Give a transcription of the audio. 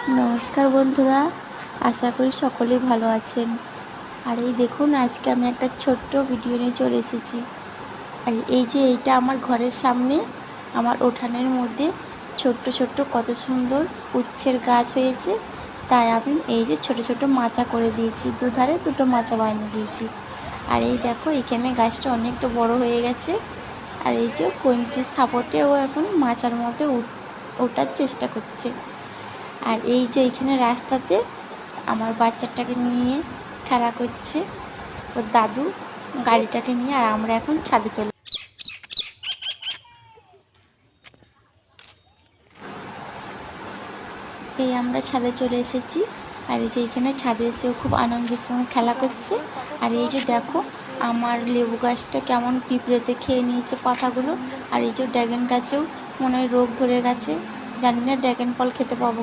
নমস্কার বন্ধুরা, আশা করি সকলেই ভালো আছেন। আর এই দেখুন, আজকে আমি একটা ছোট্ট ভিডিও নিয়ে চলে এসেছি। আর এই যে এইটা আমার ঘরের সামনে, আমার উঠানের মধ্যে ছোট্ট ছোট্ট কত সুন্দর উচ্ছের গাছ হয়েছে। তাই আমি এই যে ছোট ছোট মাচা করে দিয়েছি, দুধারে দুটো মাচা বানিয়ে দিয়েছি। আর এই দেখো, এখানে গাছটা অনেকটা বড় হয়ে গেছে। আর এই যে কঞ্চির সাপোর্টে ও এখন মাচার মধ্যে ওঠার চেষ্টা করছে। আর এই যে এইখানে রাস্তাতে আমার বাচ্চাটাকে নিয়ে খেলা করছে ওর দাদু গাড়িটাকে নিয়ে। আর আমরা এখন ছাদে চলে আমরা ছাদে চলে এসেছি। আর এই যে এইখানে ছাদে এসেও খুব আনন্দের সঙ্গে খেলা করছে। আর এই যে দেখো, আমার লেবু গাছটা কেমন পিঁপড়েতে খেয়ে নিয়েছে পাতাগুলো। আর এই যে ড্রাগন গাছেও মনে হয় রোগ ধরে গেছে, জানি না ড্রাগন ফল খেতে পাবো।